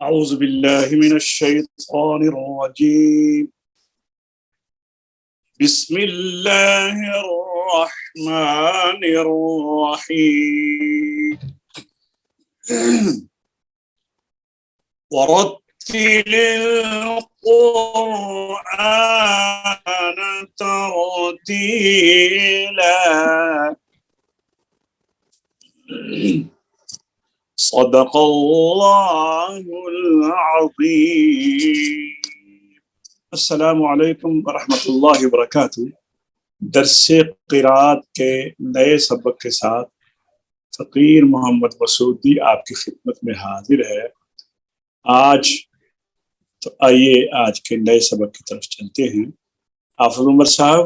أعوذ بالله من الشيطان الرجيم. بسم الله الرحمن الرحيم. ورتل القرآن ترتيلا. صدق الله العظيم. السلام علیکم ورحمۃ اللہ وبرکاتہ. درس قرات کے نئے سبق کے ساتھ فقیر محمد مسعودی آپ کی خدمت میں حاضر ہے. آج تو آئیے آج کے نئے سبق کی طرف چلتے ہیں. حافظ عمر صاحب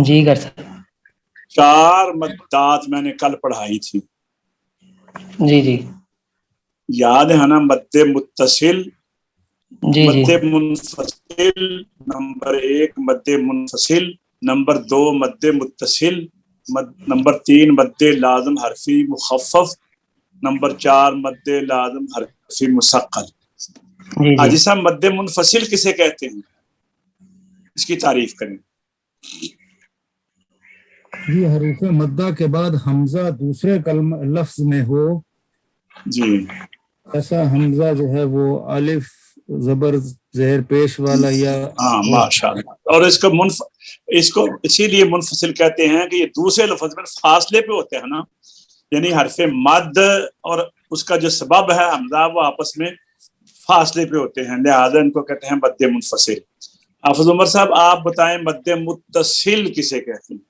جی گر صاحب 4 مدات میں نے کل پڑھائی تھی. جی جی یاد ہے نا؟ مد متصل، جی جی مد منفصل، نمبر 1 مد منفصل، نمبر 2 مد متصل، نمبر 3 مد لازم حرفی مخفف، نمبر 4 مد لازم حرفی مثقل. جی حاجی صاحب مد منفصل کسے کہتے ہیں؟ اس کی تعریف کریں. جی، حروف مدہ کے بعد حمزہ دوسرے لفظ میں ہو، جی ایسا حمزہ جو ہے وہ الف زبر زہر پیش والا یا ہاں ماشاء اللہ. اور اس کو اسی لیے منفصل کہتے ہیں کہ یہ دوسرے لفظ میں فاصلے پہ ہوتے ہیں نا، یعنی حرف مد اور اس کا جو سبب ہے حمزہ وہ آپس میں فاصلے پہ ہوتے ہیں، لہذا ان کو کہتے ہیں مد منفصل. حافظ عمر صاحب آپ بتائیں مد متصل کسے کہتے ہیں؟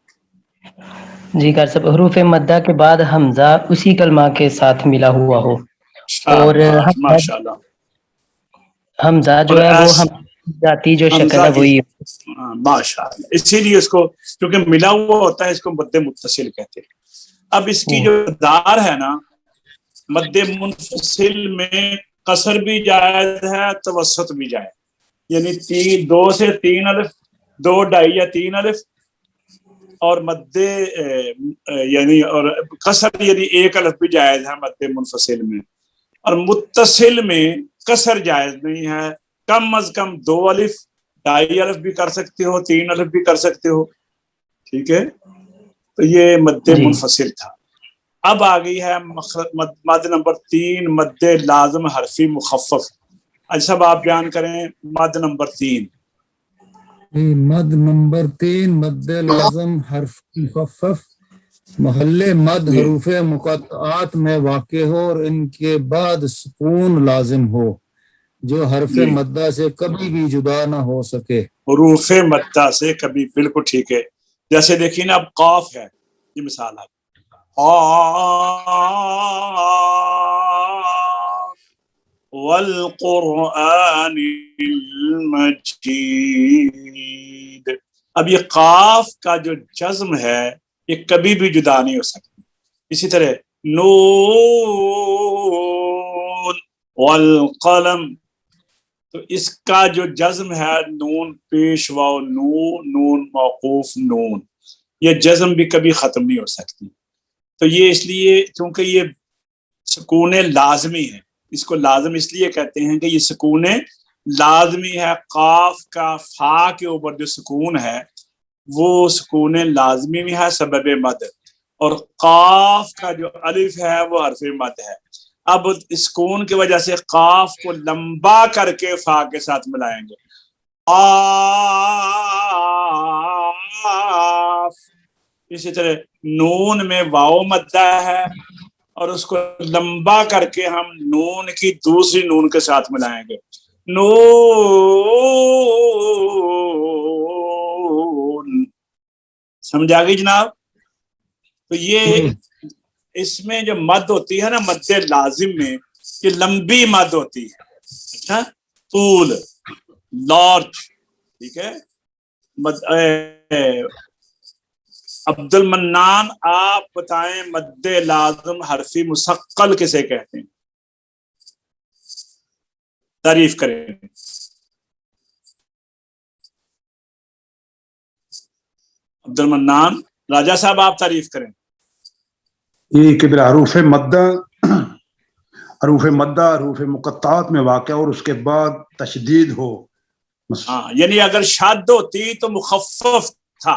جی گر صاحب حروف مدہ کے بعد حمزہ اسی کلمہ کے ساتھ ملا ہوا ہو، اور ماشاء اللہ. حمزہ جو اور ہے وہ ذاتی جو شکل ہے وہی. ماشاء اللہ، اسی لیے اس کو کیونکہ ملا ہوا ہوتا ہے اس کو مد متصل کہتے ہیں. اب اس کی جو دار ہے نا، مد منفصل میں قصر بھی جائز ہے، توسط بھی جائز، یعنی 2 سے 3 الف، 2 ڈھائی یا 3 الف، اور مد یعنی اور قصر یعنی 1 الف بھی جائز ہے مد منفصل میں. اور متصل میں قصر جائز نہیں ہے، کم از کم 2 الف، 2.5 الف بھی کر سکتے ہو، 3 الف بھی کر سکتے ہو. ٹھیک ہے، تو یہ مد منفصل تھا. اب آ گئی ہے مد نمبر 3 مد لازم حرفی مخفف. اچھا آپ بیان کریں مد نمبر 3. مد نمبر 3 مد لازم حرف مخفف محل مد حروف مقطعات میں واقع ہو اور ان کے بعد سکون لازم ہو، جو حرف مدہ سے کبھی بھی جدا نہ ہو سکے. حروف مدہ سے کبھی، بالکل ٹھیک ہے. جیسے دیکھیے نا، اب قاف ہے، یہ مثال ہے، والقرآن المجید. اب یہ قاف کا جو جزم ہے یہ کبھی بھی جدا نہیں ہو سکتی. اسی طرح نون والقلم، تو اس کا جو جزم ہے نون پیش واو نون موقوف نون، یہ جزم بھی کبھی ختم نہیں ہو سکتی. تو یہ اس لیے کیونکہ یہ سکون لازمی ہے، اس کو لازم اس لیے کہتے ہیں کہ یہ سکون لازمی ہے. قاف کا فا کے اوپر جو سکون ہے وہ سکون لازمی بھی ہے سبب مد، اور قاف کا جو الف ہے وہ حرف مد ہے. اب سکون کی وجہ سے قاف کو لمبا کر کے فا کے ساتھ ملائیں گے، آف. اسی طرح نون میں واو مدہ ہے اور اس کو لمبا کر کے ہم نون کی دوسری نون کے ساتھ ملائیں گے، نون. سمجھا گئی جناب؟ تو یہ اس میں جو مد ہوتی ہے نا مد لازم میں، یہ لمبی مد ہوتی ہے. اچھا، طول لارج. ٹھیک ہے. عبد المنان آپ بتائیں مد لازم حرفی مثقل کسے کہتے ہیں؟ تعریف کریں. عبد المنان راجہ صاحب آپ تعریف کریں. کہ حروف مدہ حروف مدہ حروف مقطعات میں واقع اور اس کے بعد تشدید ہو. ہاں یعنی اگر شد ہوتی تو مخفف تھا،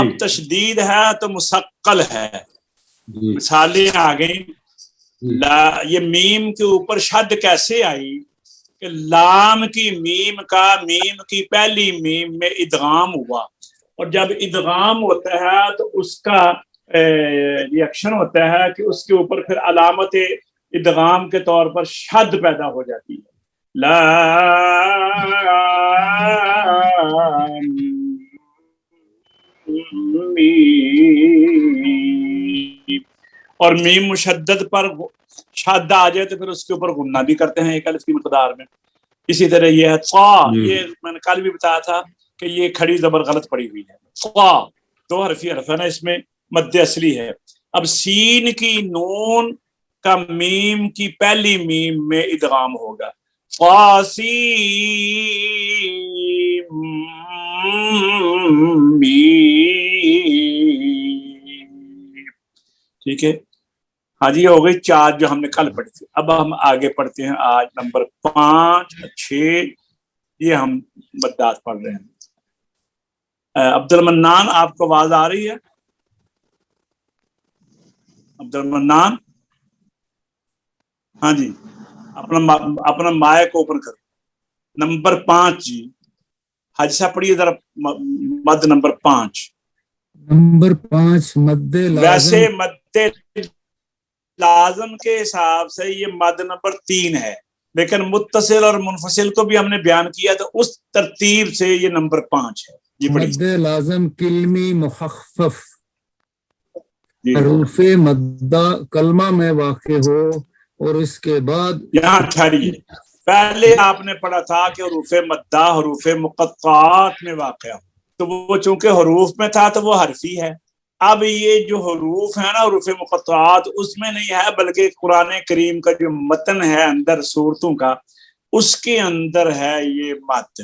اب تشدید ہے تو مثقل ہے. مثالیں آ گئی. یہ میم کے اوپر شد کیسے آئی کہ لام کی میم کا میم کی پہلی میم میں ادغام ہوا، اور جب ادغام ہوتا ہے تو اس کا ریئیکشن ہوتا ہے کہ اس کے اوپر پھر علامت ادغام کے طور پر شد پیدا ہو جاتی ہے. اور میم مشدد پر شد آ جائے تو پھر اس کے اوپر غنہ بھی کرتے ہیں ایک الف کی مقدار میں. اسی طرح یہ ہے طا، یہ میں نے کل بھی بتایا تھا کہ یہ کھڑی زبر غلط پڑی ہوئی ہے. طا دو حرفی حرف ہے نا، اس میں مد اصلی ہے. اب سین کی نون کا میم کی پہلی میم میں ادغام ہوگا. فاسیم ٹھیک ہے. ہاں جی ہو گئی 4 جو ہم نے کل پڑھی تھی. اب ہم آگے پڑھتے ہیں آج نمبر 5 6 یہ ہم مدات پڑھ رہے ہیں. عبد المنان آپ کو آواز آ رہی ہے؟ عبد المنان ہاں جی اپنا مائک اوپن کرو. نمبر 5 جی حاجی صاحب پڑھیے ذرا مد نمبر 5. نمبر 5 مد ویسے لازم. مد لازم کے حساب سے یہ مد نمبر 3 ہے، لیکن متصل اور منفصل کو بھی ہم نے بیان کیا تو اس ترتیب سے یہ نمبر 5 ہے. جی مد لازم کلمی مخفف جی حروف مدہ کلمہ میں واقع ہو اور اس کے بعد یہاں ٹھہریے. پہلے آپ نے پڑھا تھا کہ حروف مدہ حروف مقطعات میں واقع ہو، تو وہ چونکہ حروف میں تھا تو وہ حرفی ہے. اب یہ جو حروف ہے نا حروف مقطعات اس میں نہیں ہے، بلکہ قرآن کریم کا جو متن ہے اندر صورتوں کا اس کے اندر ہے یہ مد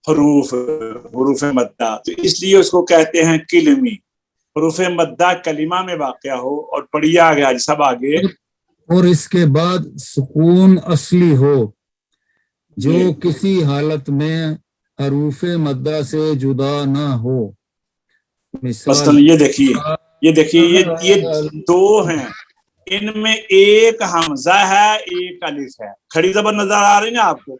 حروف مدہ، تو اس لیے اس کو کہتے ہیں کلمی. حروف مدہ کلمہ میں واقع ہو اور پڑھیے آگے سب آگے. اور اس کے بعد سکون اصلی ہو جو کسی حالت میں حروف مدہ سے جدا نہ ہو. مثلا یہ دیکھیے یہ 2 ہیں، ان میں ایک حمزہ ہے ایک الف ہے. کھڑی زبر نظر آ رہی نا آپ کو؟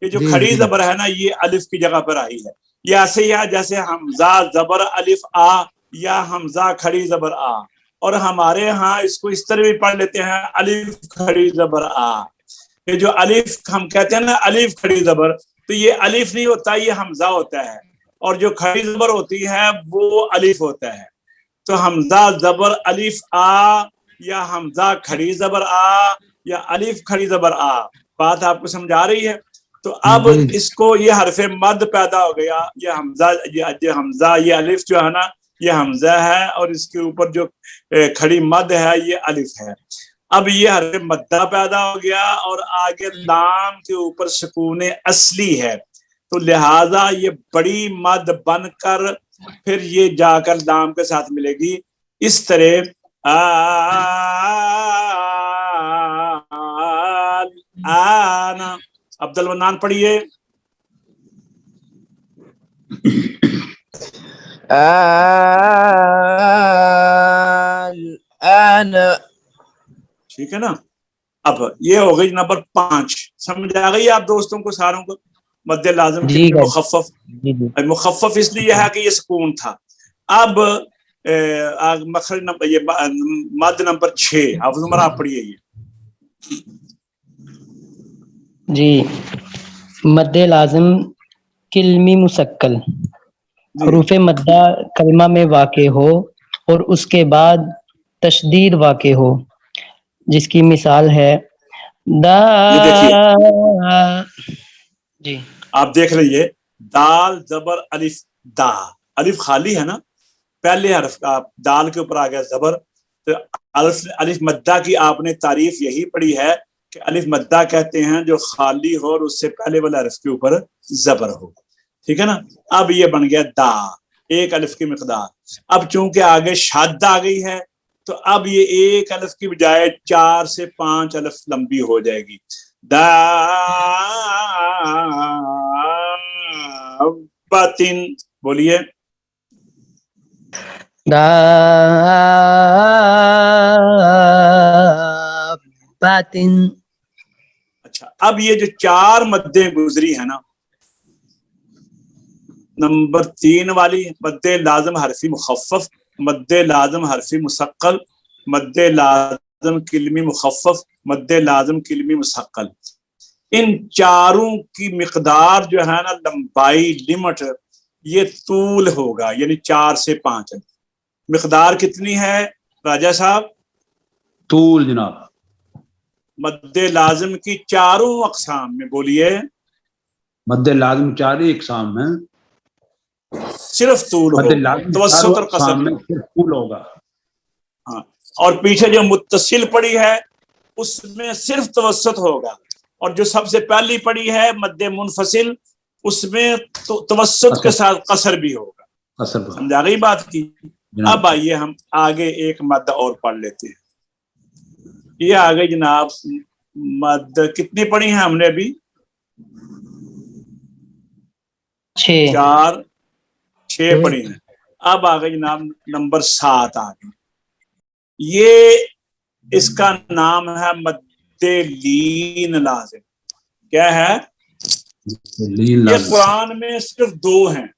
یہ جو کھڑی زبر ہے نا یہ الف کی جگہ پر آئی ہے. یہ ایسے ہی ہے جیسے حمزہ زبر الف آ یا حمزہ کھڑی زبر آ، اور ہمارے ہاں اس کو اس طرح بھی پڑھ لیتے ہیں الف کھڑی زبر آ. یہ جو الف ہم کہتے ہیں نا الف کھڑی زبر، تو یہ الف نہیں ہوتا، یہ حمزہ ہوتا ہے، اور جو کھڑی زبر ہوتی ہے وہ الف ہوتا ہے. تو حمزہ زبر الف آ یا حمزہ کھڑی زبر آ یا الف کھڑی زبر آ. بات آپ کو سمجھ آ رہی ہے؟ تو اب اس کو یہ حرف مد پیدا ہو گیا. یہ حمزہ یہ الف جو ہے نا یہ حمزہ ہے اور اس کے اوپر جو کھڑی مد ہے یہ الف ہے. اب یہ حرف مدہ پیدا ہو گیا اور آگے لام کے اوپر سکون اصلی ہے، تو لہذا یہ بڑی مد بن کر پھر یہ جا کر لام کے ساتھ ملے گی. اس طرح آنا. عبد المنان پڑھیے. ٹھیک ہے نا. اب یہ ہو گئی نمبر 5. سمجھ آ گئی آپ دوستوں کو ساروں کو؟ مد لازم کے لیے مخفف مخفف اس لیے ہے کہ یہ سکون تھا. اب مخرج نمبر یہ مد نمبر 6 حافظ عمر آپ پڑھیے. یہ جی مد لازم کلمی مسکل حروف مدہ کلمہ میں واقع ہو اور اس کے بعد تشدید واقع ہو، جس کی مثال ہے دا. یہ دیکھیے جی آپ دیکھ لیجیے دال زبر الف دا. الف خالی ہے نا، پہلے حرف دال کے اوپر آ گیا زبر، تو الف مدہ کی آپ نے تعریف یہی پڑھی ہے کہ الف مدہ کہتے ہیں جو خالی ہو اور اس سے پہلے والے حرف کے اوپر زبر ہو. ٹھیک ہے نا. اب یہ بن گیا دا ایک الف کی مقدار. اب چونکہ آگے شاد آ گئی ہے تو اب یہ ایک الف کی بجائے 4 سے 5 الف لمبی ہو جائے گی. دابتن بولیے. دابتن. اچھا اب یہ جو 4 مدیں گزری ہیں نا، نمبر 3 والی مد لازم حرفی مخفف، مد لازم حرفی مثقل، مد لازم کلمی مخفف، مد لازم کلمی مثقل، ان چاروں کی مقدار جو ہے نا لمبائی لمٹ یہ طول ہوگا، یعنی 4 سے 5. مقدار کتنی ہے راجہ صاحب؟ طول جناب. مد لازم کی چاروں اقسام میں بولیے. مد لازم 4 ہی اقسام میں، صرف طول مد ہوگا، لازم توسط چاروں اور قصر اقسام میں نہیں. صرف طول ہوگا. ہاں اور پیچھے جو متصل پڑی ہے اس میں صرف توسط ہوگا، اور جو سب سے پہلی پڑی ہے مد منفصل اس میں توسط کے ساتھ قصر بھی ہوگا. اثر پر سمجھا گئی بات کی؟ جناب. اب آئیے ہم آگے ایک مد اور پڑھ لیتے ہیں. یہ آگے جناب مد کتنی پڑھی ہیں ہم نے ابھی؟ 6. 6 پڑھی ہیں. اب آگے جناب نمبر 7 آگے. یہ اس کا نام ہے مد لین لازم. کیا ہے لین یہ؟ لازم. قرآن میں صرف 2 ہیں،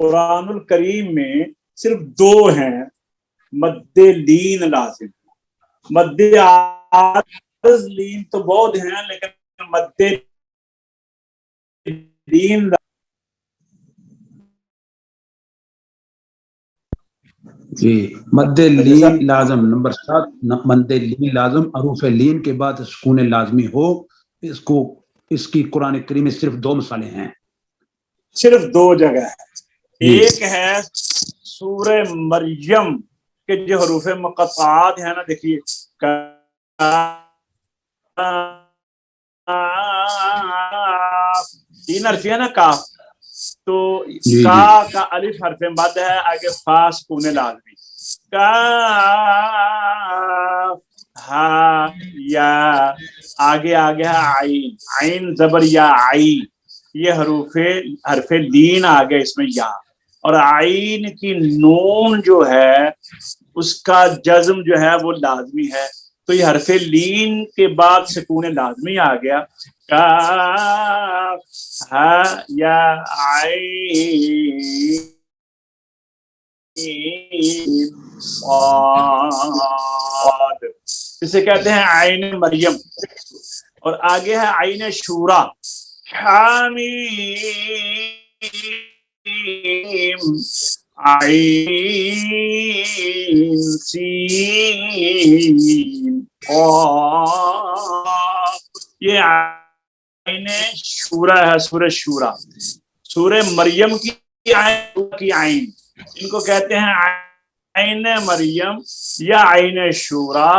قرآن الکریم میں صرف 2 ہیں مد لین لازم. مد عارض لین تو بہت ہیں لیکن مد لین جی مد لین لازم نمبر 7. مد لین لازم حروف لین کے بعد سکون لازمی ہو، اس کی قرآن کریم میں صرف 2 مثالیں ہیں. صرف 2 جگہ ہے. جی. ایک ہے سورہ مریم کے جو حروف مقطعات ہیں نا، دیکھیے 3 حرف ہے نا کاف، تو جی کا کا الف حرف مد ہے، آگے فا سکون لازمی، کاف ہا یا، آگے آگے ہے عین، عین زبر یا عین، یہ حرف لین آ گئے اس میں یا. اور عین کی نون جو ہے اس کا جزم جو ہے وہ لازمی ہے، تو یہ حرف لین کے بعد سکون لازمی آ گیا. کاف ہا یا عین صاد، اسے کہتے ہیں عین مریم. اور آگے ہے عین شورا، حامیم عین سین قاف. یہ عین شورا ہے، سورہ شورا. سورہ مریم کی عین ان کو کہتے ہیں عین مریم یا عین شورا.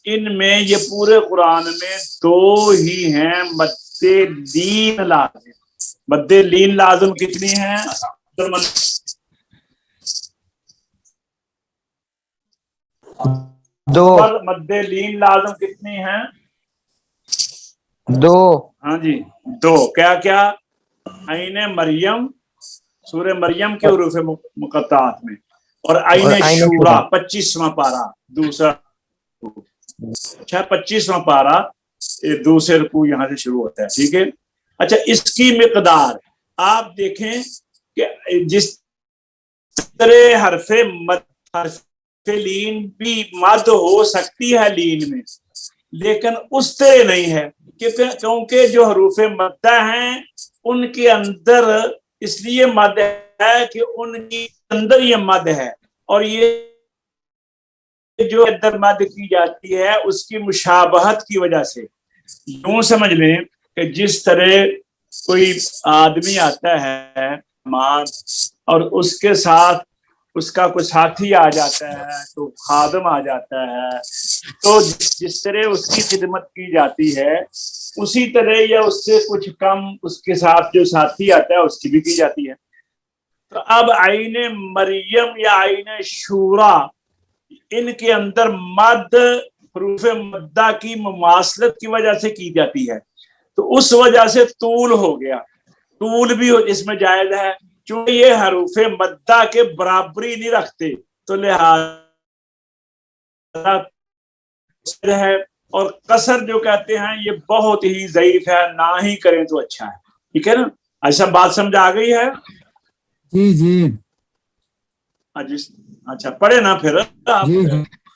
ان میں یہ پورے قرآن میں 2 ہی ہیں مد لین لازم. مد لین لازم کتنی ہیں؟ 2. مد لین لازم کتنی ہیں؟ 2. ہاں جی 2. کیا کیا؟ عین مریم سورہ مریم کے حروف مقطعات میں، اور عین شورا 25واں پارہ دوسرا. اچھا 25واں پارہ دوسرے رکوع یہاں سے شروع ہوتا ہے. ٹھیک ہے. اچھا اس کی مقدار آپ دیکھیں کہ جس طرح حرف لین بھی مد ہو سکتی ہے لین میں، لیکن اس طرح نہیں ہے، کیونکہ جو حروف مدہ ہیں ان کے اندر اس لیے مد ہے کہ ان کے اندر یہ مد ہے، اور یہ جو اندر مد کی جاتی ہے اس کی مشابہت کی وجہ سے. یوں سمجھ لیں کہ جس طرح کوئی آدمی آتا ہے اور اس کے ساتھ اس کا کوئی ساتھی آ جاتا ہے تو خادم آ جاتا ہے، تو جس طرح اس کی خدمت کی جاتی ہے اسی طرح یا اس سے کچھ کم اس کے ساتھ جو ساتھی آتا ہے اس کی بھی کی جاتی ہے. تو اب عین مریم یا عین شورا ان کے اندر مد حروف مدہ کی مماثلت کی وجہ سے کی جاتی ہے، تو اس وجہ سے طول ہو گیا، طول بھی اس میں جائز ہے، چونکہ یہ حروف مدہ کے برابری نہیں رکھتے تو لہذا ہے، اور قصر جو کہتے ہیں یہ بہت ہی ضعیف ہے، نہ ہی کریں تو اچھا ہے، ٹھیک ہے نا؟ ایسا بات سمجھ آ گئی ہے؟ جی جی اچھا پڑھے نا پھر آپ، جی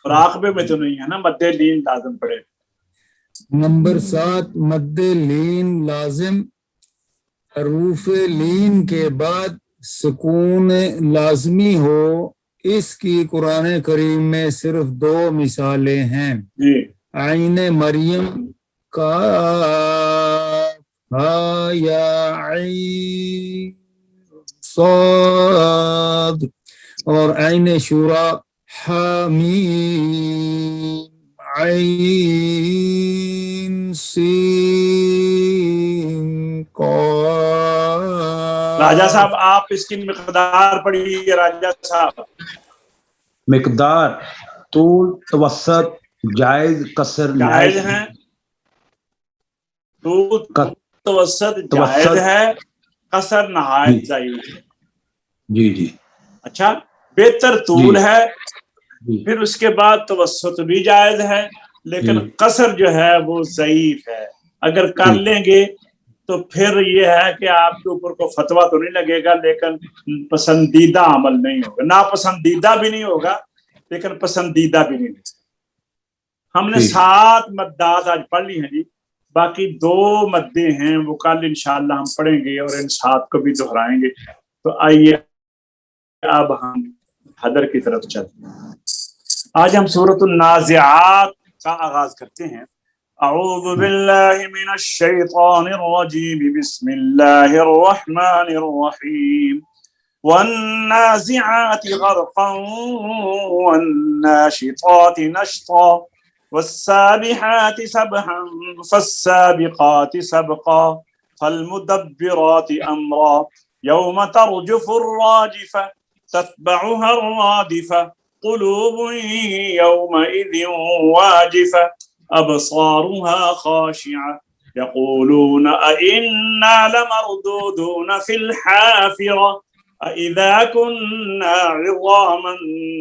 راقبے میں تو نہیں ہے نا مد لین لازم پڑھے۔ نمبر 7 مد لین لازم، حروف لین کے بعد سکون لازمی ہو، اس کی قرآن کریم میں صرف 2 مثالیں ہیں، جی عین مریم کا ہا یا عین صاد، اور عین شورا حامیم عین سین راجہ صاحب آپ اس کی مقدار پڑھیے، راجہ صاحب۔ مقدار طول توسط جائز قصر جائز نہایت ہیں، طول توسط جائز ہے، قصر نہایت ضعیف ہے۔ جی جی اچھا بہتر طول جی ہے، جی پھر اس کے بعد توسط بھی جائز ہے، لیکن جی قصر جو ہے وہ ضعیف ہے۔ اگر کر جی لیں گے تو پھر یہ ہے کہ آپ کے اوپر کو فتویٰ تو نہیں لگے گا، لیکن پسندیدہ عمل نہیں ہوگا، ناپسندیدہ بھی نہیں ہوگا لیکن پسندیدہ بھی نہیں ہوگا۔ ہم نے 7 مدات آج پڑھ لی ہیں جی، باقی 2 مدیں ہیں وہ کل انشاءاللہ ہم پڑھیں گے اور ان 7 کو بھی دہرائیں گے۔ تو آئیے اب ہم حدر کی طرف چلتے ہیں۔ آج ہم سورۃ النازعات کا آغاز کرتے ہیں۔ اعوذ باللہ من الشیطان الرجیم، بسم اللہ الرحمن الرحیم۔ والنازعات غرقا والناشطات نشطا والسابحات سبحا فالسابقات سبقا فالمدبرات امرا يوم ترجف الراجفة تتبعها الرادفة قلوب يومئذ واجفة أبصارها خاشعة يقولون أئنا لمردودون في الحافرة أئذا كنا عظاما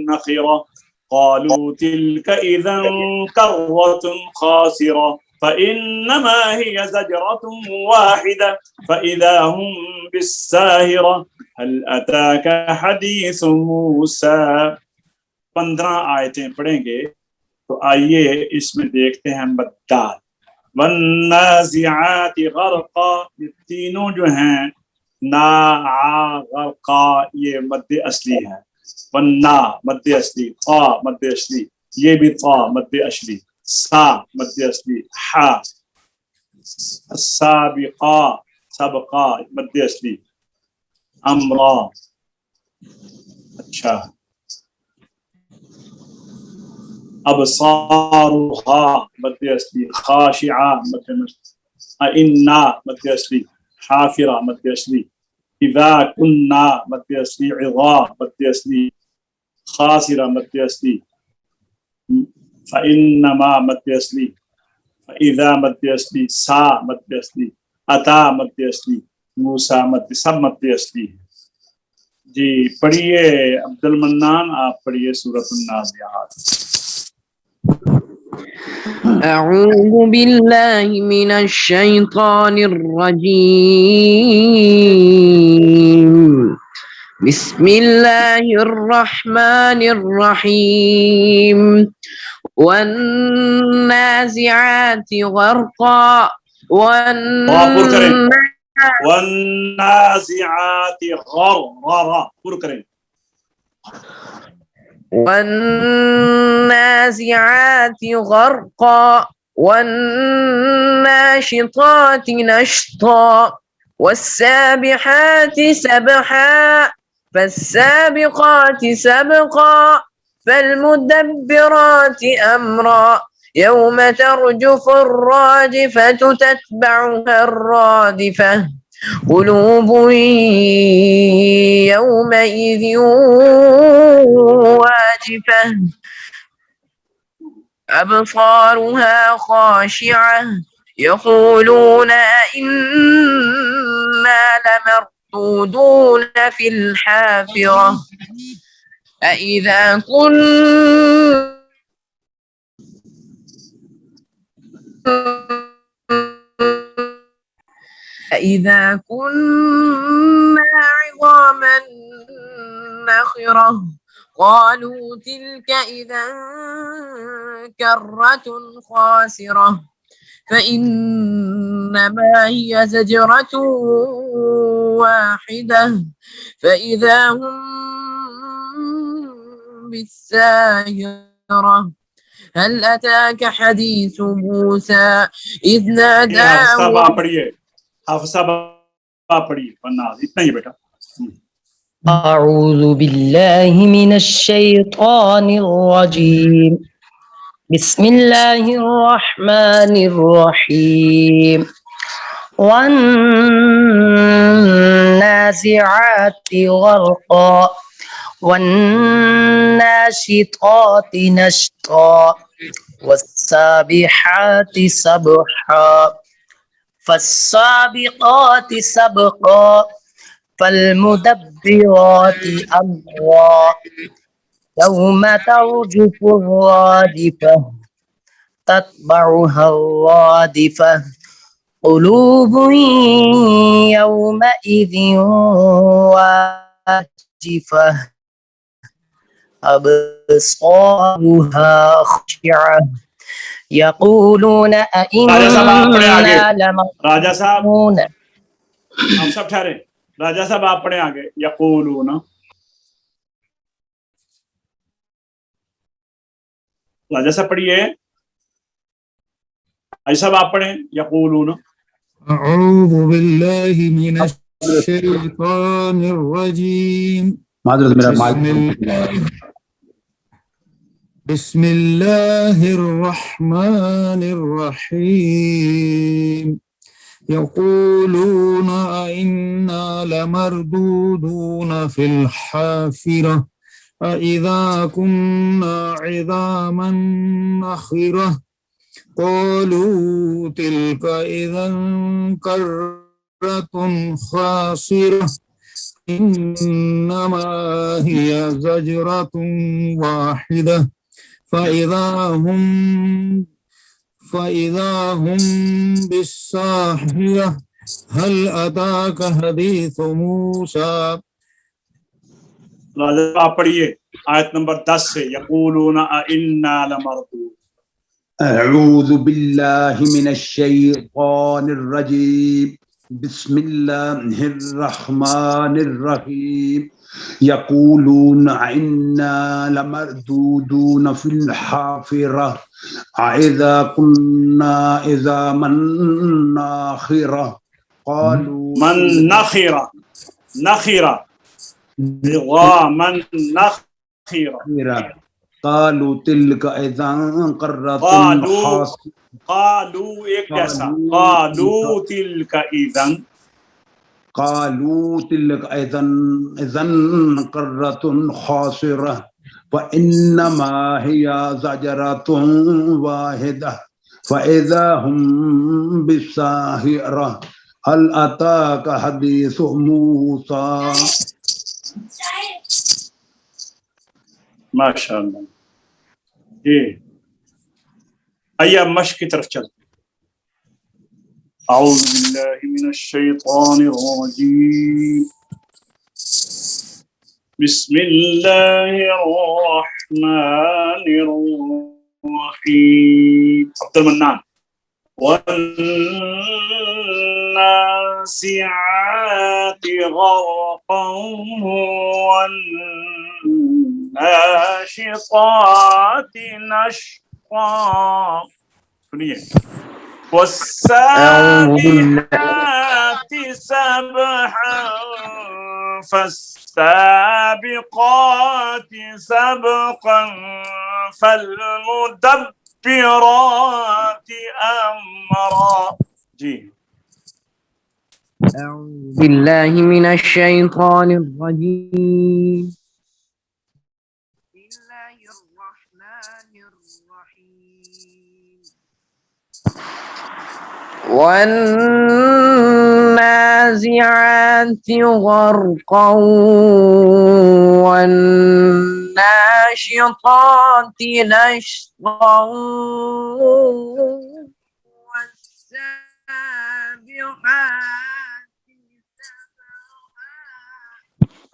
نخرة قالوا تلك إذا كرة خاسرة فإنما هي زجرة واحدة فإذا هم بالساهرة هل أتاك حديث موسى۔ 15 آیتیں پڑھیں گے، تو آئیے اس میں دیکھتے ہیں مدات۔ والنازعات غرقا، یہ تینوں جو ہیں غرقا یہ مد اصلی ہے، والنا مد اصلی، طا مد اصلی، یہ بھی طا مد اصلی، سا مد اصلی، حا السابقا سبقا مد اصلی، امرا۔ اچھا ابصارها مد اصلی، خاشعہ مد اصلی، انا مد اصلی، حافرہ مد اصلی، اذا كنا مد اصلی، عظا مد اصلی، خاسرہ مد اصلی، فانما مد اصلی، فاذا مد اصلی، سا مد اصلی، اتا مد اصلی، موسیٰ مد، سب مد اصلی ہے۔ جی پڑھیے عبد المنان، آپ پڑھیے سورۃ النازعات۔ أعوذ بالله من الشيطان الرجيم، بسم الله الرحمن الرحيم، والنازعات غرقا والنازعات غرقا، پر کریں، والنازعات غرقا والناشطات نشطا والسابحات سبحا فالسابقات سبقا فالمدبرات أمرا يوم ترجف الراجفة تتبعها الرادفة قلوب يومئذ واجفة أبصارها خاشعة يقولون أئنا لمردودون في الحافرة أإذا كنا عظاما نخرة قالوا تلك إذا كرة خاسرة فإنما هي زجرة واحدة فإذا هم بالساهرة هل أتاك حديث موسى إذ حافظ صاحب ناداه آپ پڑھیے، حافظ صاحب آپ پڑھیے ورنہ اتنا ہی بیٹا. أعوذ بالله من الشيطان الرجيم بسم الله الرحمن الرحيم والنازعات غرقا والناشطات نشطا والسابحات سبحا فالسابقات سبقا فالمدبرات أمرا يوم ترجف الرادفة تتبعها الرادفة قلوب يومئذ واجفة أبصارها خاشعة يقولون راجہ صاحب آپ پڑھیں آگے، أئنا راجہ صاحب لمردودون آپ سب ٹھہرے، راجہ صاحب آپ پڑھیں آگے. یقولون، راجہ صاحب پڑھیے، راجہ صاحب آپ پڑھیں. یقولون أعوذ بالله من الشيطان الرجيم معذرت میرا بسم الله الرحمن الرحيم يقولون أئنا لمردودون في الحافرة أئذا كنا عظاما نخرة قالوا تلك إذا كرة خاسرة إنما هي زجرة واحدة فإذا هم بالساهرة هل أتاك حديث موسى. راجہ صاحب آپ پڑھیے آیت نمبر 10 سے. یقولون أئنا لمردود. أعوذ بالله من الشيطان الرجيم بسم الله الرحمن الرحيم يقولون إنا لمردودون في الحافرة أإذا كنا عظاما نخرة قالوا من نخرة نخرة عظاما نخرة قالوا تلك إذا كرة قالوا ایک جیسا قالوا تلك إذن قالوا تلك إذا كرة خاسرة فإنما هي زجرة واحدة فإذا هم بالساهرة هل أتاك حديث موسى. ماشاء اللہ. جی آئیے مشق کی طرف چلتے. اعوذ باللہ من الشیطان الرجیم بسم اللہ الرحمن الرحیم. عبد المنان. والنازعات غرقا والناشطات نشطا. سنیے. والسابحات سبحا فالسابقات سبقا فالمدبرات أمرا. جی أعوذ بالله من الشيطان الرجيم بسم الله الرحمن الرحيم والنازعات غرقا والناشطات نشطا والسابحات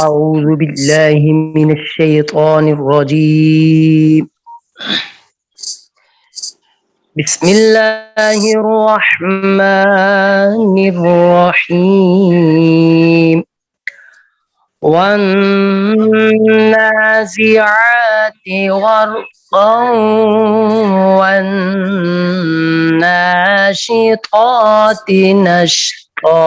أعوذ بالله من الشيطان الرجيم بسم الله الرحمن الرحيم والنازعات غرقا والناشطات نشطا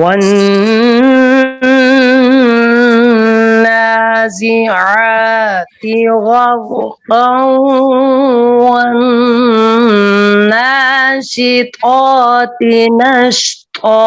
والنازعات غرقا والناشطات نشطا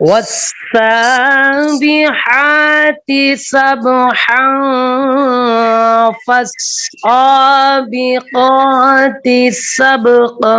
والسابحات سبحا فالسابقات سبقا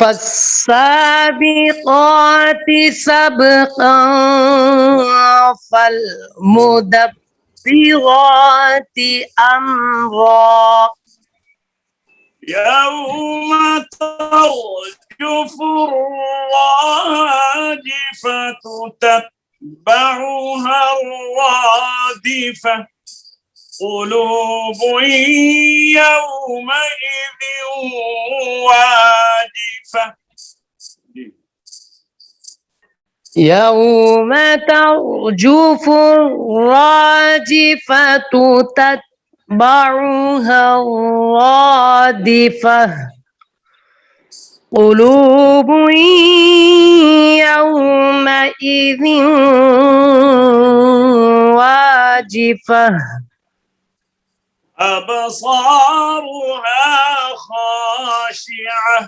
فالسابقات سبقا فالمدبرات أمرا يوم ترجف الراجفة تتبعها الرادفة قلوب يومئذ واجفة. يوم ترجف الراجفة تتبعها الرادفة قلوب يومئذ واجفة أبصارها خاشعة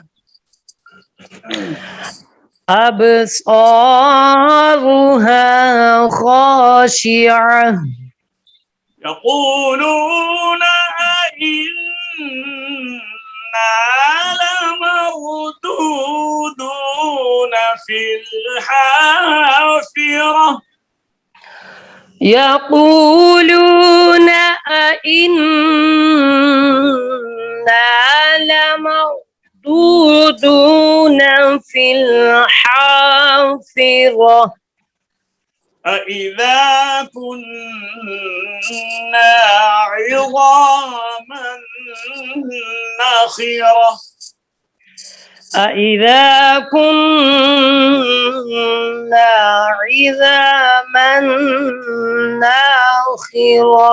أبصارها خاشعة يقولون أئنا لمردودون في الحافرة يقولون أئنا لمردودون في الحافرة أإذا كنا عظاما نخرة أإذا كنا عظاما نخرة.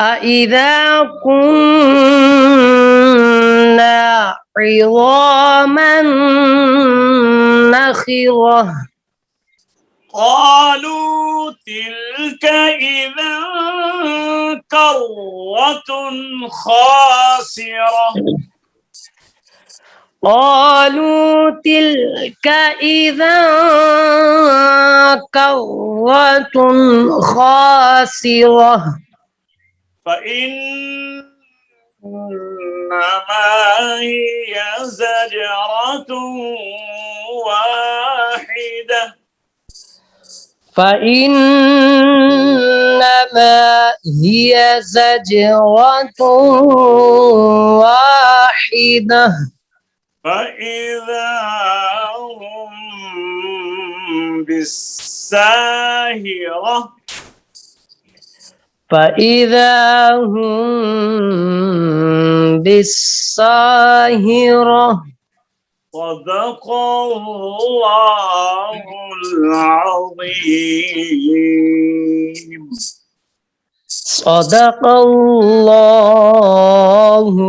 أإذا كنا عظاما نخرة قالوا تلك إذا كرة خاسرة قالوا تلك إذا كرة خاسرة فإنما هي زجرة واحدة فإنما هي زجرة واحدة فإذا هم بالساهرة فإذا هم بالساهرة صدق الله العظيم صدق الله